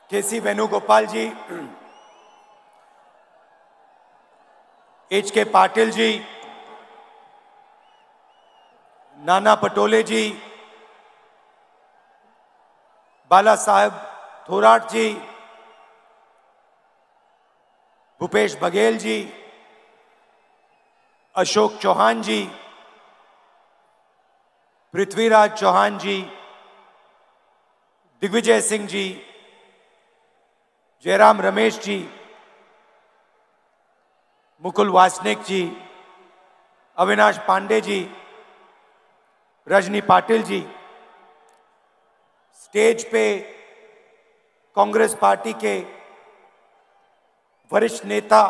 KC. Venugopal जी, H.K. Patil ji, Nana Patole जी, बाला साहेब थोराट जी, भूपेश बघेल जी, अशोक चौहान जी, पृथ्वीराज चौहान जी, दिग्विजय सिंह जी, जयराम रमेश जी, मुकुल वासनिक जी, Avinash Pandey ji, Rajni Patil ji, stage पे Congress party के वरिष्ठ नेता,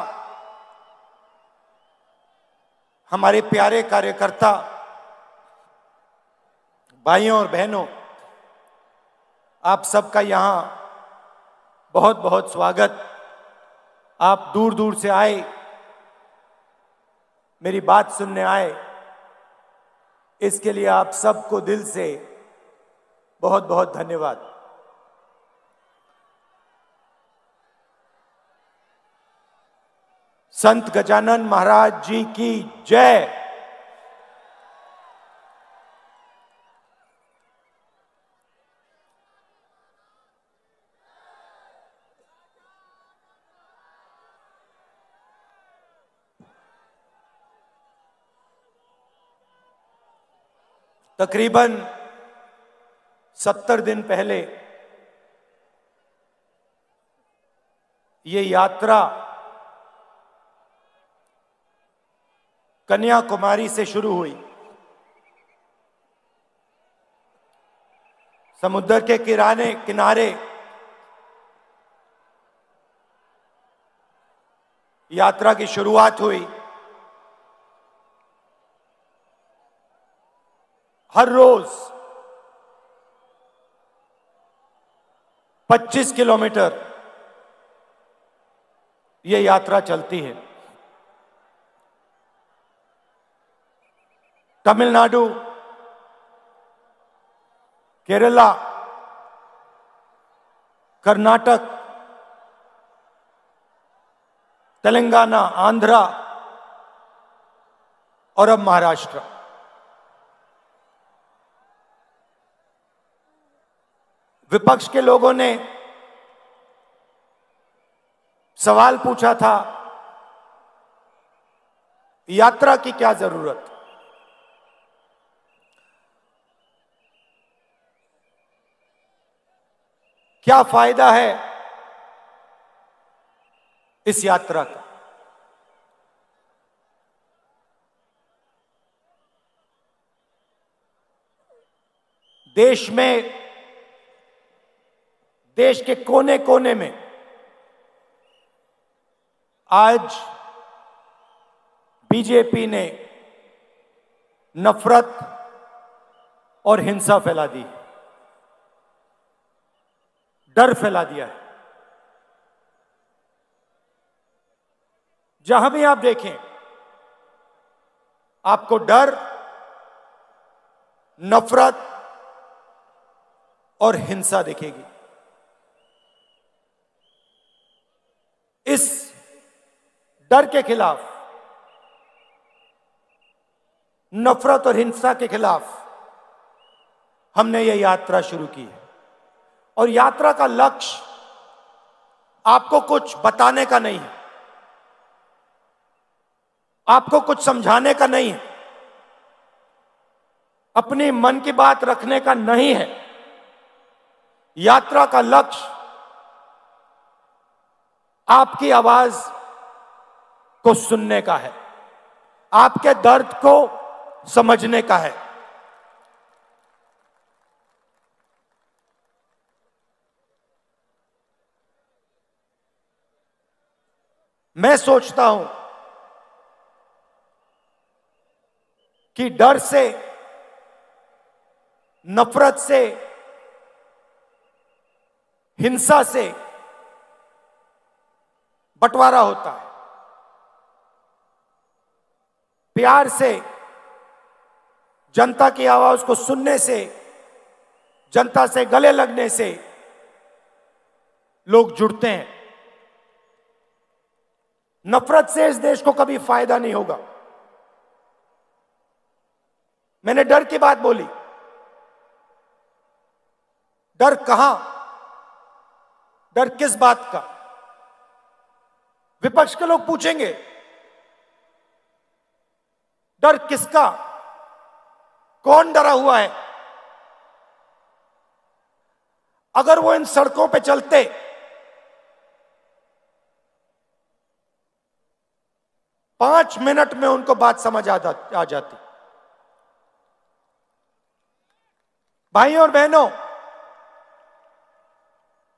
हमारे प्यारे कार्यकर्ता, भाइयों और बहनों, आप सबका यहां बहुत बहुत स्वागत। आप दूर दूर से आए, मेरी बात सुनने आए, इसके लिए आप सबको दिल से बहुत बहुत धन्यवाद। संत गजानन महाराज जी की जय। तकरीबन 70 दिन पहले ये यात्रा कन्याकुमारी से शुरू हुई। समुद्र के किनारे यात्रा की शुरुआत हुई। हर रोज 25 किलोमीटर ये यात्रा चलती है। तमिलनाडु, केरला, कर्नाटक, तेलंगाना, आंध्रा और अब महाराष्ट्र। विपक्ष के लोगों ने सवाल पूछा था, यात्रा की क्या जरूरत? क्या फायदा है इस यात्रा का? देश में, देश के कोने कोने में आज बीजेपी ने नफरत और हिंसा फैला दी, डर फैला दिया है। जहां भी आप देखें, आपको डर, नफरत और हिंसा दिखेगी। इस डर के खिलाफ, नफरत और हिंसा के खिलाफ हमने ये यात्रा शुरू की है। और यात्रा का लक्ष्य आपको कुछ बताने का नहीं है, आपको कुछ समझाने का नहीं है, अपनी मन की बात रखने का नहीं है। यात्रा का लक्ष्य आपकी आवाज को सुनने का है, आपके दर्द को समझने का है। मैं सोचता हूं कि डर से, नफरत से, हिंसा से बंटवारा होता है। प्यार से, जनता की आवाज को सुनने से, जनता से गले लगने से लोग जुड़ते हैं। नफरत से इस देश को कभी फायदा नहीं होगा। मैंने डर की बात बोली। डर कहां? डर किस बात का? विपक्ष के लोग पूछेंगे डर किसका? कौन डरा हुआ है? अगर वो इन सड़कों पे चलते, पांच मिनट में उनको बात समझ आ जाती। भाइयों और बहनों,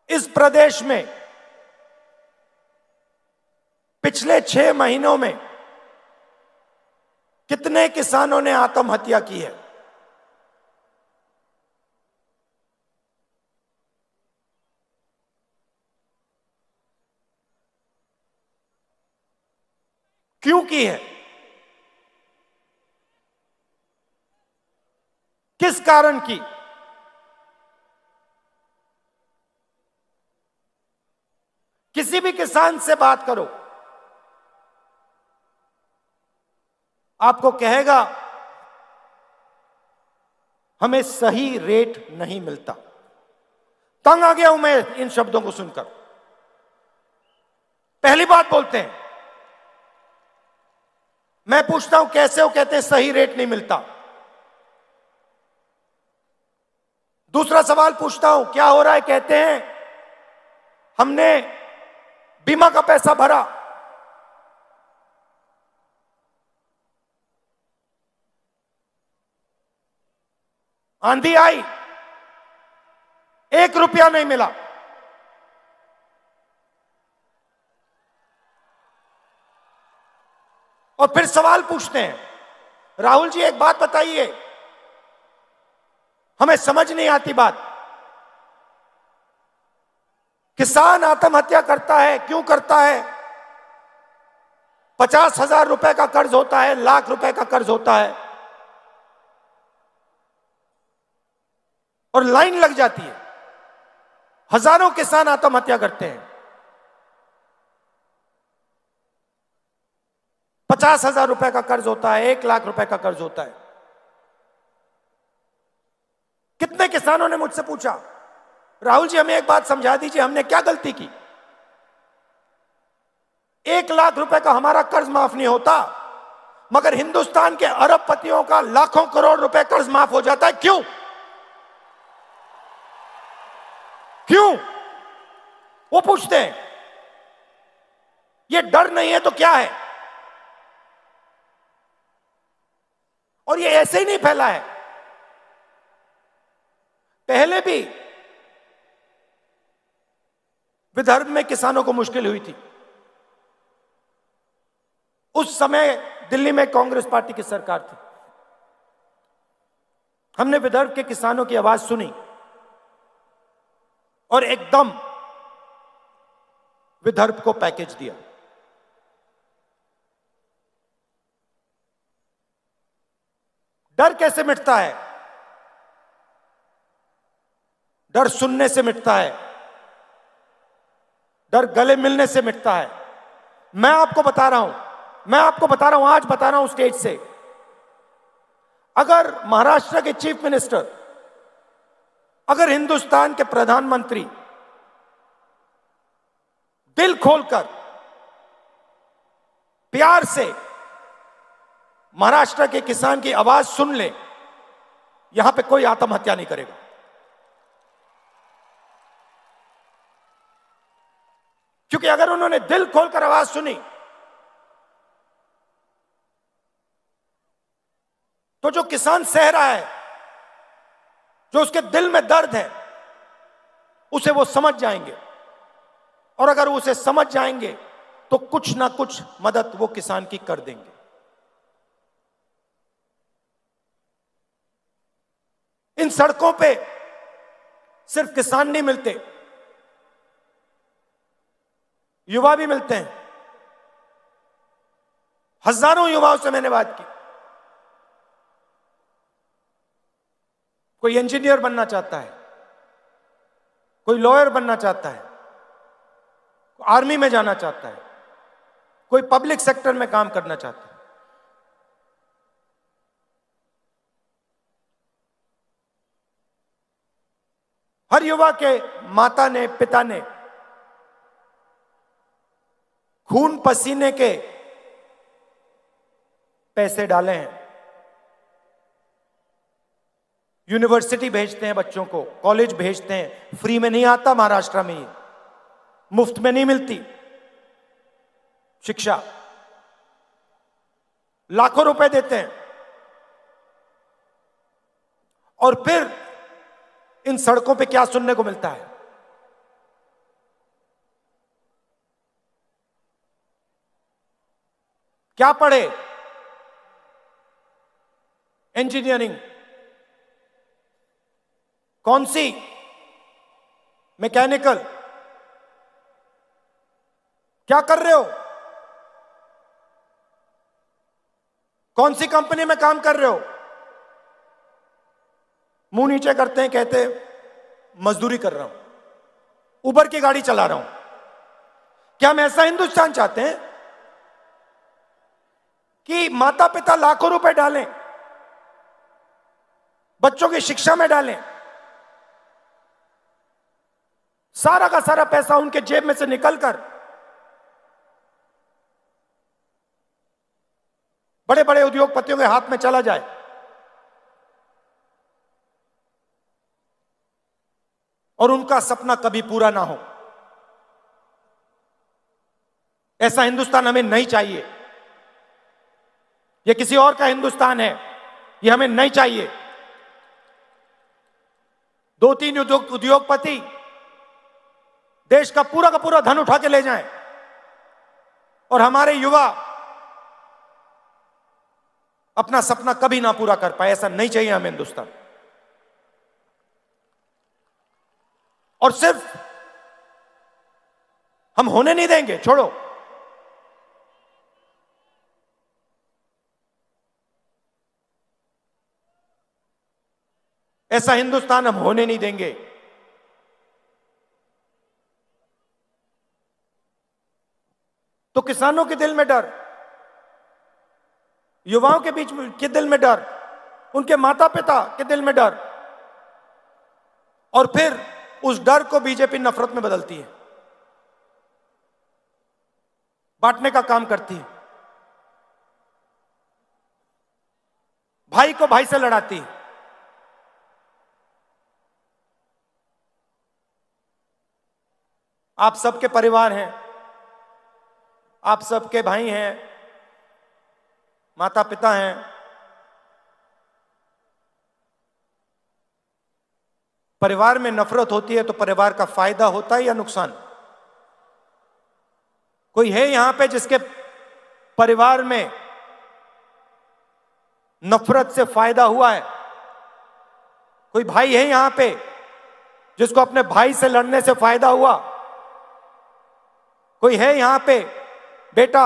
इस प्रदेश में पिछले 6 महीनों में कितने किसानों ने आत्महत्या की है? क्यों की है? किस कारण की? किसी भी किसान से बात करो, आपको कहेगा हमें सही रेट नहीं मिलता। तंग आ गया हूं मैं इन शब्दों को सुनकर। पहली बात बोलते हैं, मैं पूछता हूं कैसे? वो कहते हैं सही रेट नहीं मिलता। दूसरा सवाल पूछता हूं क्या हो रहा है? कहते हैं हमने बीमा का पैसा भरा। आंधी आई, 1 रुपया नहीं मिला। और फिर सवाल पूछते हैं, राहुल जी एक बात बताइए, हमें समझ नहीं आती बात। किसान आत्महत्या करता है, क्यों करता है? 50,000 रुपए का कर्ज होता है, लाख रुपए का कर्ज होता है, और लाइन लग जाती है। हजारों किसान आत्महत्या करते हैं। 50,000 रुपए का कर्ज होता है, 1 लाख रुपए का कर्ज होता है। कितने किसानों ने मुझसे पूछा, राहुल जी हमें एक बात समझा दीजिए, हमने क्या गलती की? 1 लाख रुपए का हमारा कर्ज माफ नहीं होता, मगर हिंदुस्तान के अरबपतियों का लाखों करोड़ रुपए कर्ज माफ हो जाता है। क्यों? क्यों? वो पूछते हैं। ये डर नहीं है तो क्या है? और ये ऐसे ही नहीं फैला है। पहले भी विदर्भ में किसानों को मुश्किल हुई थी। उस समय दिल्ली में कांग्रेस पार्टी की सरकार थी। हमने विदर्भ के किसानों की आवाज सुनी और एकदम विदर्भ को पैकेज दिया। डर कैसे मिटता है? डर सुनने से मिटता है, डर गले मिलने से मिटता है। मैं आपको बता रहा हूं, आज बता रहा हूं स्टेज से, अगर महाराष्ट्र के चीफ मिनिस्टर, अगर हिंदुस्तान के प्रधानमंत्री दिल खोलकर प्यार से महाराष्ट्र के किसान की आवाज सुन ले, यहां पे कोई आत्महत्या नहीं करेगा। क्योंकि अगर उन्होंने दिल खोलकर आवाज सुनी तो जो किसान सह रहा है, जो उसके दिल में दर्द है, उसे वो समझ जाएंगे। और अगर उसे समझ जाएंगे तो कुछ ना कुछ मदद वो किसान की कर देंगे। इन सड़कों पे सिर्फ किसान नहीं मिलते, युवा भी मिलते हैं। हजारों युवाओं से मैंने बात की। कोई इंजीनियर बनना चाहता है, कोई लॉयर बनना चाहता है, आर्मी में जाना चाहता है, कोई पब्लिक सेक्टर में काम करना चाहता है। हर युवा के माता ने, पिता ने खून पसीने के पैसे डाले हैं। यूनिवर्सिटी भेजते हैं बच्चों को, कॉलेज भेजते हैं, फ्री में नहीं आता महाराष्ट्र में, ये मुफ्त में नहीं मिलती शिक्षा, लाखों रुपए देते हैं। और फिर इन सड़कों पे क्या सुनने को मिलता है? क्या पढ़े? इंजीनियरिंग, कौन सी? मैकेनिकल। क्या कर रहे हो? कौन सी कंपनी में काम कर रहे हो? मुंह नीचे करते हैं, कहते मजदूरी कर रहा हूं, उबर की गाड़ी चला रहा हूं। क्या हम ऐसा हिंदुस्तान चाहते हैं कि माता पिता लाखों रुपए डालें, बच्चों की शिक्षा में डालें, सारा का सारा पैसा उनके जेब में से निकलकर बड़े बड़े उद्योगपतियों के हाथ में चला जाए? और उनका सपना कभी पूरा ना हो। ऐसा हिंदुस्तान हमें नहीं चाहिए। यह किसी और का हिंदुस्तान है, यह हमें नहीं चाहिए। दो तीन उद्योगपति देश का पूरा धन उठा के ले जाएं और हमारे युवा अपना सपना कभी ना पूरा कर पाए। ऐसा नहीं चाहिए हमें हिंदुस्तान। और सिर्फ हम होने नहीं देंगे, छोड़ो, ऐसा हिंदुस्तान हम होने नहीं देंगे। तो किसानों के दिल में डर, युवाओं के बीच में के दिल में डर, उनके माता पिता के दिल में डर, और फिर उस डर को बीजेपी नफरत में बदलती है, बांटने का काम करती है, भाई को भाई से लड़ाती है। आप सबके परिवार हैं, आप सबके भाई हैं, माता पिता हैं। परिवार में नफरत होती है तो परिवार का फायदा होता है या नुकसान? कोई है यहां पे जिसके परिवार में नफरत से फायदा हुआ है? कोई भाई है यहां पे जिसको अपने भाई से लड़ने से फायदा हुआ? कोई है यहां पे बेटा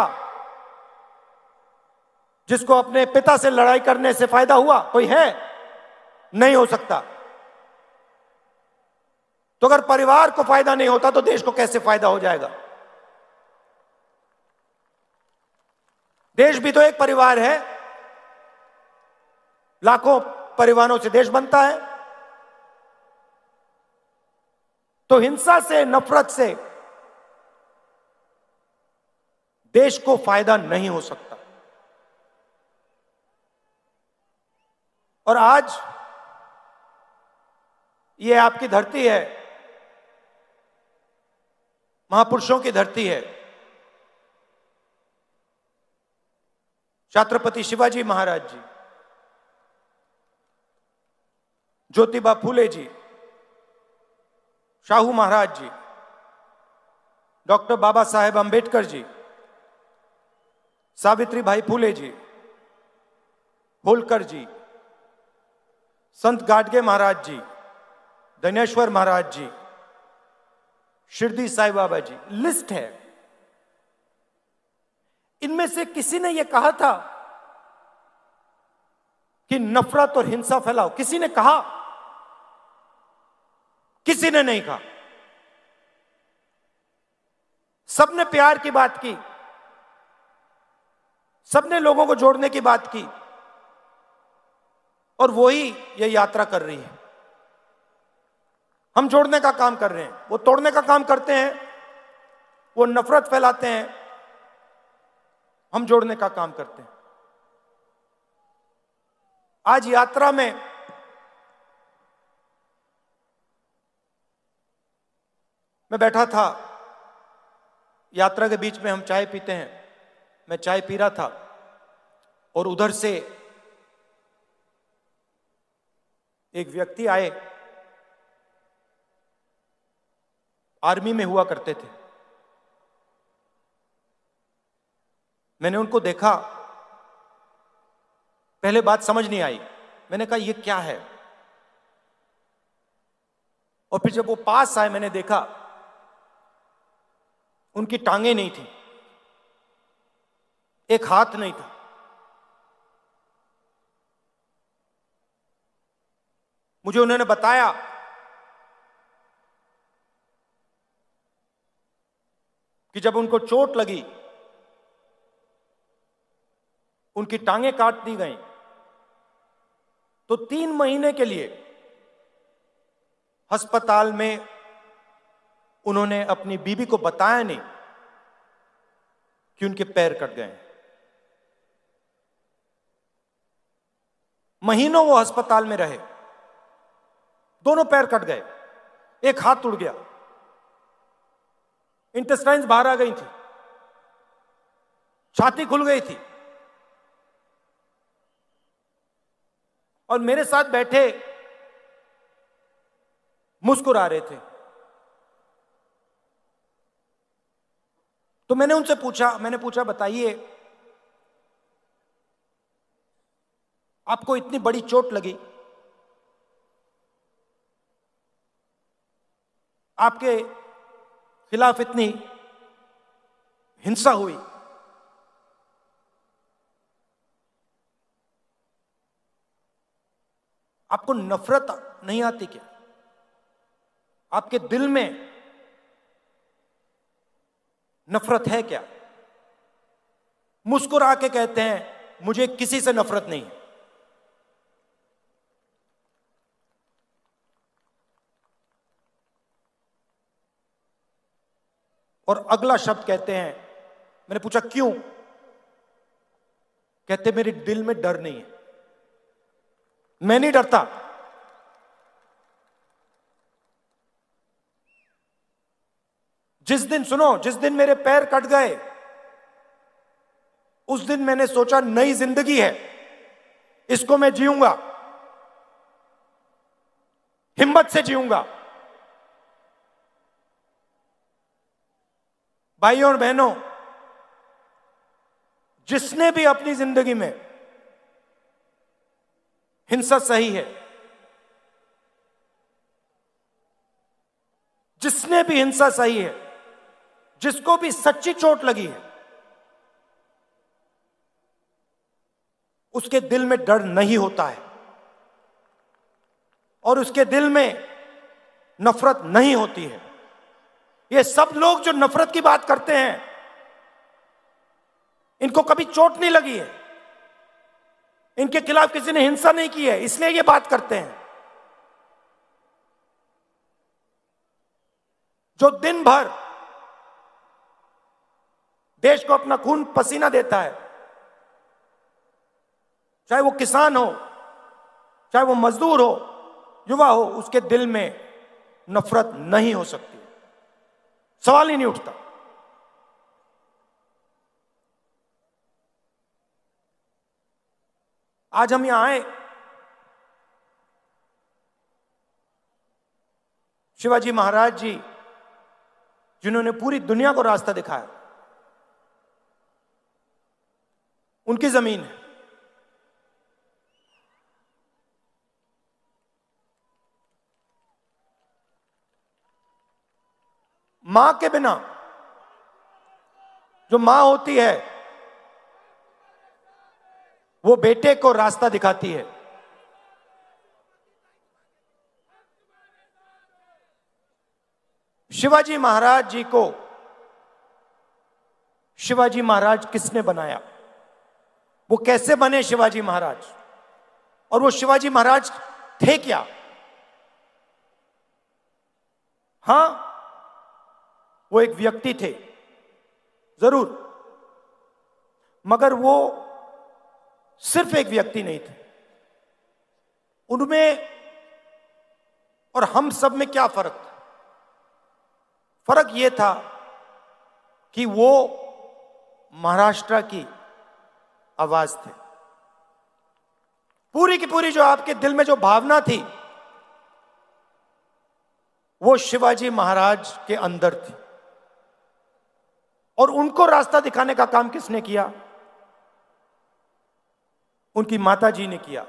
जिसको अपने पिता से लड़ाई करने से फायदा हुआ? कोई है? नहीं हो सकता। तो अगर परिवार को फायदा नहीं होता तो देश को कैसे फायदा हो जाएगा? देश भी तो एक परिवार है, लाखों परिवारों से देश बनता है। तो हिंसा से, नफरत से देश को फायदा नहीं हो सकता। और आज ये आपकी धरती है, महापुरुषों की धरती है। छत्रपति शिवाजी महाराज जी, ज्योतिबा फूले जी, शाहू महाराज जी, डॉक्टर बाबा साहेब अंबेडकर जी, सावित्री भाई फूले जी, होलकर जी, संत गाडगे महाराज जी, धनेश्वर महाराज जी, शिरडी साईं बाबा जी, लिस्ट है। इनमें से किसी ने यह कहा था कि नफरत और हिंसा फैलाओ? किसी ने कहा? किसी ने नहीं कहा। सबने प्यार की बात की, सबने लोगों को जोड़ने की बात की, और वही ये यात्रा कर रही है। हम जोड़ने का काम कर रहे हैं, वो तोड़ने का काम करते हैं, वो नफरत फैलाते हैं, हम जोड़ने का काम करते हैं। आज यात्रा में मैं बैठा था, यात्रा के बीच में हम चाय पीते हैं, मैं चाय पी रहा था और उधर से एक व्यक्ति आए, आर्मी में हुआ करते थे। मैंने उनको देखा, पहले बात समझ नहीं आई, मैंने कहा ये क्या है, और फिर जब वो पास आए मैंने देखा उनकी टांगे नहीं थी, एक हाथ नहीं था। मुझे उन्होंने बताया कि जब उनको चोट लगी, उनकी टांगें काट दी गई, तो 3 महीने के लिए अस्पताल में उन्होंने अपनी बीवी को बताया नहीं कि उनके पैर कट गए। महीनों वो अस्पताल में रहे, दोनों पैर कट गए, एक हाथ टूट गया, इंटेस्टाइन्स बाहर आ गई थी, छाती खुल गई थी, और मेरे साथ बैठे मुस्कुरा रहे थे। तो मैंने पूछा बताइए, आपको इतनी बड़ी चोट लगी, आपके खिलाफ इतनी हिंसा हुई, आपको नफरत नहीं आती क्या? आपके दिल में नफरत है क्या? मुस्कुरा के कहते हैं मुझे किसी से नफरत नहीं है। और अगला शब्द कहते हैं, मैंने पूछा क्यों? कहते मेरे दिल में डर नहीं है, मैं नहीं डरता। जिस दिन मेरे पैर कट गए, उस दिन मैंने सोचा नई जिंदगी है, इसको मैं जीऊंगा, हिम्मत से जीऊंगा। भाइयों और बहनों, जिसने भी अपनी जिंदगी में हिंसा सही है, जिसने भी हिंसा सही है, जिसको भी सच्ची चोट लगी है, उसके दिल में डर नहीं होता है और उसके दिल में नफरत नहीं होती है। ये सब लोग जो नफरत की बात करते हैं, इनको कभी चोट नहीं लगी है, इनके खिलाफ किसी ने हिंसा नहीं की है, इसलिए ये बात करते हैं। जो दिन भर देश को अपना खून पसीना देता है, चाहे वो किसान हो, चाहे वो मजदूर हो, युवा हो, उसके दिल में नफरत नहीं हो सकती, सवाल ही नहीं उठता। आज हम यहां आए, शिवाजी महाराज जी जिन्होंने पूरी दुनिया को रास्ता दिखाया, उनकी जमीन है। मां के बिना, जो मां होती है वो बेटे को रास्ता दिखाती है। शिवाजी महाराज जी को शिवाजी महाराज किसने बनाया, वो कैसे बने शिवाजी महाराज, और वो शिवाजी महाराज थे क्या? हां, वो एक व्यक्ति थे जरूर, मगर वो सिर्फ एक व्यक्ति नहीं थे। उनमें और हम सब में क्या फर्क था? फर्क यह था कि वो महाराष्ट्र की आवाज थे। पूरी की पूरी जो आपके दिल में जो भावना थी वो शिवाजी महाराज के अंदर थी, और उनको रास्ता दिखाने का काम किसने किया? उनकी माता जी ने किया,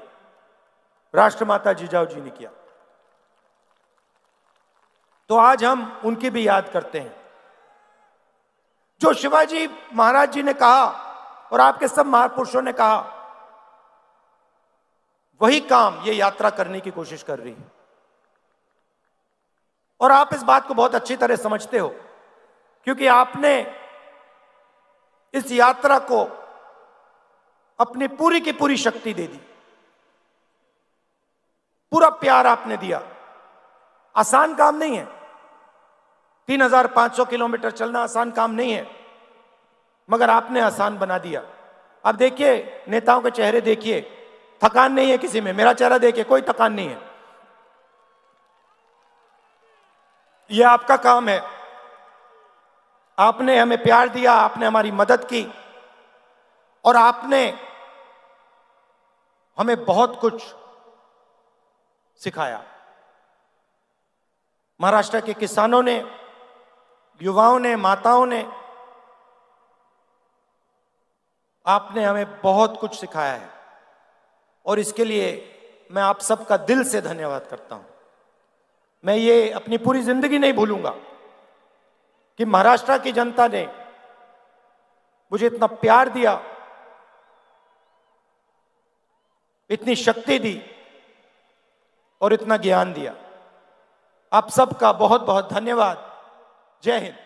राष्ट्रमाता जिजाऊ जी ने किया। तो आज हम उनकी भी याद करते हैं। जो शिवाजी महाराज जी ने कहा और आपके सब महापुरुषों ने कहा, वही काम ये यात्रा करने की कोशिश कर रही है। और आप इस बात को बहुत अच्छी तरह समझते हो, क्योंकि आपने इस यात्रा को अपनी पूरी की पूरी शक्ति दे दी, पूरा प्यार आपने दिया। आसान काम नहीं है, 3500 किलोमीटर चलना आसान काम नहीं है, मगर आपने आसान बना दिया। अब देखिए नेताओं के चेहरे देखिए, थकान नहीं है किसी में। मेरा चेहरा देखिए, कोई थकान नहीं है। यह आपका काम है। आपने हमें प्यार दिया, आपने हमारी मदद की, और आपने हमें बहुत कुछ सिखाया। महाराष्ट्र के किसानों ने, युवाओं ने, माताओं ने, आपने हमें बहुत कुछ सिखाया है, और इसके लिए मैं आप सबका दिल से धन्यवाद करता हूं। मैं ये अपनी पूरी जिंदगी नहीं भूलूंगा कि महाराष्ट्र की जनता ने मुझे इतना प्यार दिया, इतनी शक्ति दी और इतना ज्ञान दिया। आप सबका बहुत बहुत धन्यवाद। जय हिंद।